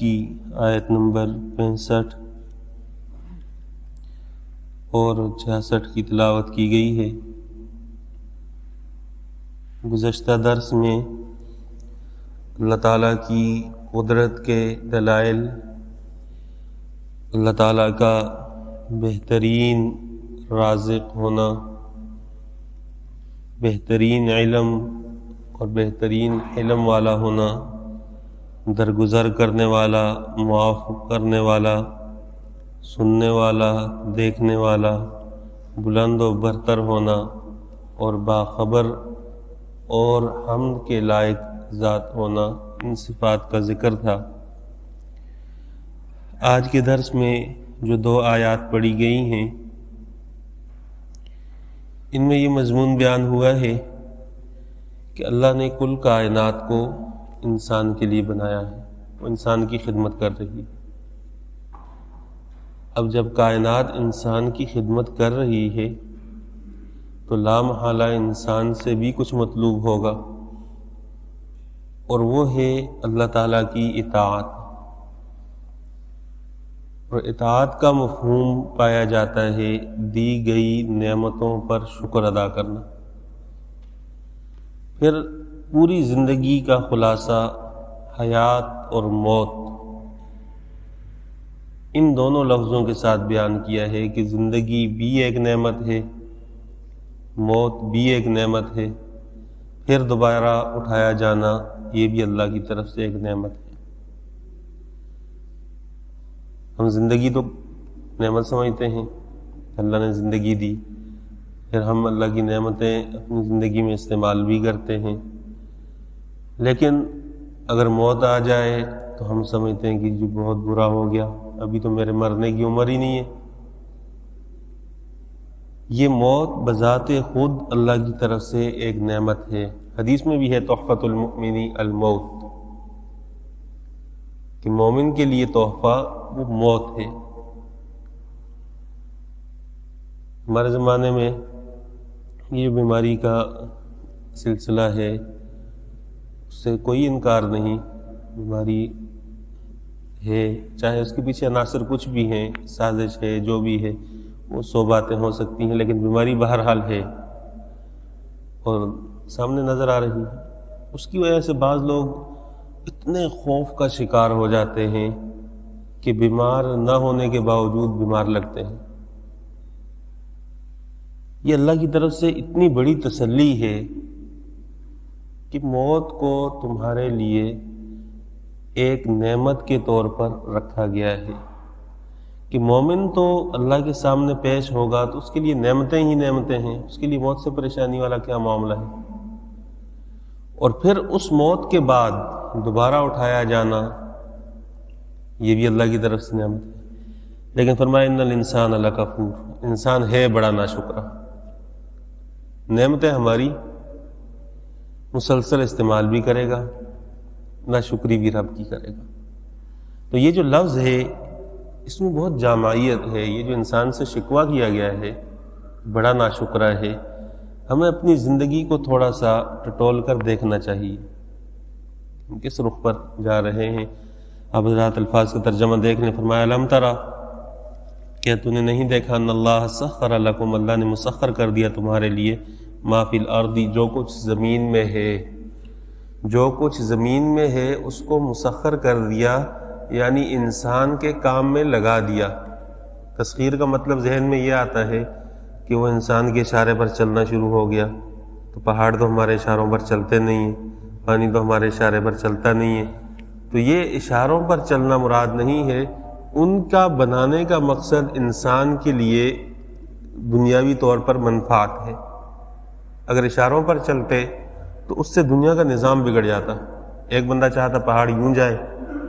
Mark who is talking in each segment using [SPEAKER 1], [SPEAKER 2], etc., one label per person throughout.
[SPEAKER 1] کی آیت نمبر 65 اور 66 کی تلاوت کی گئی ہے۔ گزشتہ درس میں اللہ تعالیٰ کی قدرت کے دلائل، اللہ تعالیٰ کا بہترین رازق ہونا، بہترین علم اور بہترین حلم والا ہونا، درگزر کرنے والا، معاف کرنے والا، سننے والا، دیکھنے والا، بلند و برتر ہونا اور باخبر اور حمد کے لائق ذات ہونا، ان صفات کا ذکر تھا۔ آج کے درس میں جو 2 آیات پڑھی گئی ہیں، ان میں یہ مضمون بیان ہوا ہے کہ اللہ نے کل کائنات کو انسان کے لیے بنایا ہے، وہ انسان کی خدمت کر رہی ہے۔ اب جب کائنات انسان کی خدمت کر رہی ہے تو لا محالہ انسان سے بھی کچھ مطلوب ہوگا، اور وہ ہے اللہ تعالیٰ کی اطاعت۔ اور اطاعت کا مفہوم پایا جاتا ہے دی گئی نعمتوں پر شکر ادا کرنا۔ پھر پوری زندگی کا خلاصہ حیات اور موت، ان دونوں لفظوں کے ساتھ بیان کیا ہے کہ زندگی بھی ایک نعمت ہے، موت بھی ایک نعمت ہے، پھر دوبارہ اٹھایا جانا یہ بھی اللہ کی طرف سے ایک نعمت ہے۔ ہم زندگی تو نعمت سمجھتے ہیں، اللہ نے زندگی دی، پھر ہم اللہ کی نعمتیں اپنی زندگی میں استعمال بھی کرتے ہیں، لیکن اگر موت آ جائے تو ہم سمجھتے ہیں کہ جو بہت برا ہو گیا، ابھی تو میرے مرنے کی عمر ہی نہیں ہے۔ یہ موت بذات خود اللہ کی طرف سے ایک نعمت ہے۔ حدیث میں بھی ہے تحفۃ المؤمن الموت، کہ مومن کے لیے تحفہ وہ موت ہے۔ ہمارے زمانے میں یہ بیماری کا سلسلہ ہے، اس سے کوئی انکار نہیں، بیماری ہے، چاہے اس کے پیچھے عناصر کچھ بھی ہیں، سازش ہے، جو بھی ہے، وہ 100 باتیں ہو سکتی ہیں، لیکن بیماری بہرحال ہے اور سامنے نظر آ رہی ہے۔ اس کی وجہ سے بعض لوگ اتنے خوف کا شکار ہو جاتے ہیں کہ بیمار نہ ہونے کے باوجود بیمار لگتے ہیں۔ یہ اللہ کی طرف سے اتنی بڑی تسلی ہے کہ موت کو تمہارے لیے ایک نعمت کے طور پر رکھا گیا ہے، کہ مومن تو اللہ کے سامنے پیش ہوگا تو اس کے لیے نعمتیں ہی نعمتیں ہیں، اس کے لیے موت سے پریشانی والا کیا معاملہ ہے۔ اور پھر اس موت کے بعد دوبارہ اٹھایا جانا یہ بھی اللہ کی طرف سے نعمت ہے۔ لیکن فرمایا ان الانسان لکفور، انسان ہے بڑا ناشکرا، نعمتیں ہماری مسلسل استعمال بھی کرے گا، ناشکری بھی رب کی کرے گا۔ تو یہ جو لفظ ہے اس میں بہت جامعیت ہے، یہ جو انسان سے شکوہ کیا گیا ہے بڑا ناشکرا ہے، ہمیں اپنی زندگی کو تھوڑا سا ٹٹول کر دیکھنا چاہیے، کس رخ پر جا رہے ہیں۔ اب حضرات الفاظ کا ترجمہ دیکھ لیں۔ فرمایا لم ترى، کیا تو نے نہیں دیکھا، ان اللہ سخر لکم، اللہ نے مسخر کر دیا تمہارے لیے، ما فی الارض، جو کچھ زمین میں ہے، جو کچھ زمین میں ہے اس کو مسخر کر دیا، یعنی انسان کے کام میں لگا دیا۔ تسخیر کا مطلب ذہن میں یہ آتا ہے کہ وہ انسان کے اشارے پر چلنا شروع ہو گیا، تو پہاڑ تو ہمارے اشاروں پر چلتے نہیں ہیں، پانی تو ہمارے اشارے پر چلتا نہیں ہے۔ تو یہ اشاروں پر چلنا مراد نہیں ہے، ان کا بنانے کا مقصد انسان کے لیے دنیاوی طور پر منفعت ہے۔ اگر اشاروں پر چلتے تو اس سے دنیا کا نظام بگڑ جاتا۔ ایک بندہ چاہتا پہاڑ یوں جائے،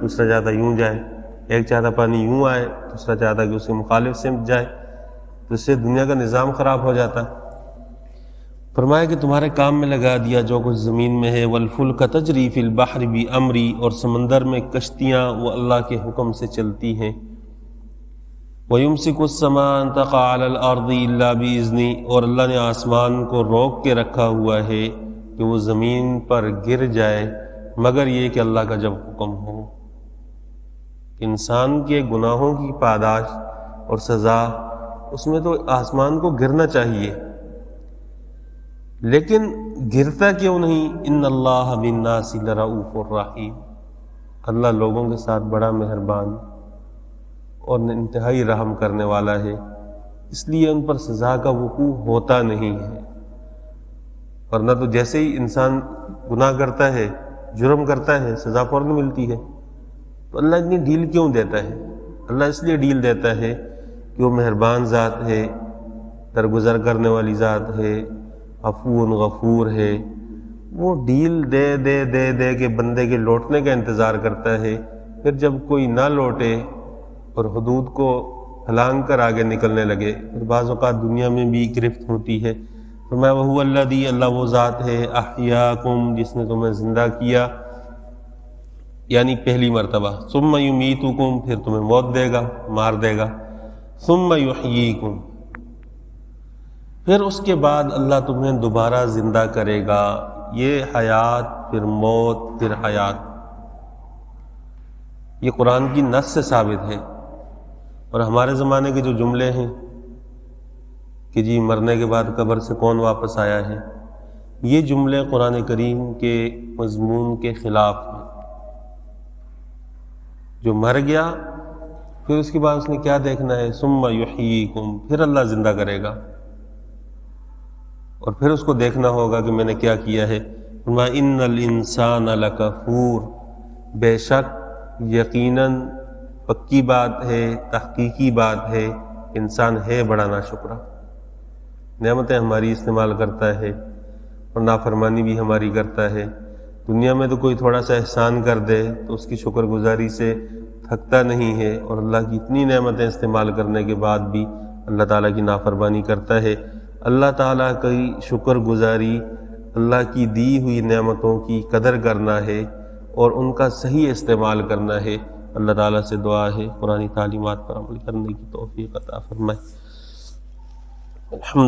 [SPEAKER 1] دوسرا چاہتا یوں جائے، ایک چاہتا پانی یوں آئے، دوسرا چاہتا کہ اس کے مخالف سمت جائے، تو اس سے دنیا کا نظام خراب ہو جاتا۔ فرمایا کہ تمہارے کام میں لگا دیا جو کچھ زمین میں ہے، والفلک تجری فی البحر بامری، اور سمندر میں کشتیاں وہ اللہ کے حکم سے چلتی ہیں۔ وَيُمْسِكُ السَّمَاءَ أَن تَقَعَ عَلَى الْأَرْضِ إِلَّا بِإِذْنِهِ، اور اللہ نے آسمان کو روک کے رکھا ہوا ہے کہ وہ زمین پر گر جائے مگر یہ کہ اللہ کا جب حکم ہو۔ انسان کے گناہوں کی پاداش اور سزا اس میں تو آسمان کو گرنا چاہیے، لیکن گرتا کیوں نہیں؟ ان اللہ بالناس لرؤوف الرحیم، اللہ لوگوں کے ساتھ بڑا مہربان اور انتہائی رحم کرنے والا ہے، اس لیے ان پر سزا کا وقوع ہوتا نہیں ہے۔ ورنہ تو جیسے ہی انسان گناہ کرتا ہے، جرم کرتا ہے، سزا فوراً ملتی ہے۔ تو اللہ اتنی ڈیل کیوں دیتا ہے؟ اللہ اس لیے ڈیل دیتا ہے کہ وہ مہربان ذات ہے، درگزر کرنے والی ذات ہے، عفو غفور ہے۔ وہ ڈیل دے دے دے دے کے بندے کے لوٹنے کا انتظار کرتا ہے، پھر جب کوئی نہ لوٹے اور حدود کو پھلانگ کر آگے نکلنے لگے، پھر بعض اوقات دنیا میں بھی گرفت ہوتی ہے۔ فرمایا وَهُوَ الَّذِي، اللہ وہ ذات ہے، احیاکم، جس نے تمہیں زندہ کیا، یعنی پہلی مرتبہ، ثم یمیتکم، پھر تمہیں موت دے گا، مار دے گا، ثم یحییکم، پھر اس کے بعد اللہ تمہیں دوبارہ زندہ کرے گا۔ یہ حیات، پھر موت، پھر حیات، یہ قرآن کی نص سے ثابت ہے۔ اور ہمارے زمانے کے جو جملے ہیں کہ جی مرنے کے بعد قبر سے کون واپس آیا ہے، یہ جملے قرآن کریم کے مضمون کے خلاف ہیں۔ جو مر گیا پھر اس کے بعد اس نے کیا دیکھنا ہے؟ ثم یحییکم، پھر اللہ زندہ کرے گا، اور پھر اس کو دیکھنا ہوگا کہ میں نے کیا کیا ہے۔ فرمایا ان الانسان لکفور، بے شک یقیناً پکی بات ہے، تحقیقی بات ہے، انسان ہے بڑا ناشکرا، نعمتیں ہماری استعمال کرتا ہے اور نافرمانی بھی ہماری کرتا ہے۔ دنیا میں تو کوئی تھوڑا سا احسان کر دے تو اس کی شکر گزاری سے تھکتا نہیں ہے، اور اللہ کی اتنی نعمتیں استعمال کرنے کے بعد بھی اللہ تعالیٰ کی نافرمانی کرتا ہے۔ اللہ تعالیٰ کی شکر گزاری، اللہ کی دی ہوئی نعمتوں کی قدر کرنا ہے اور ان کا صحیح استعمال کرنا ہے۔ اللہ تعالیٰ سے دعا ہے قرآنی تعلیمات پر عمل کرنے کی توفیق عطا فرمائے۔ الحمد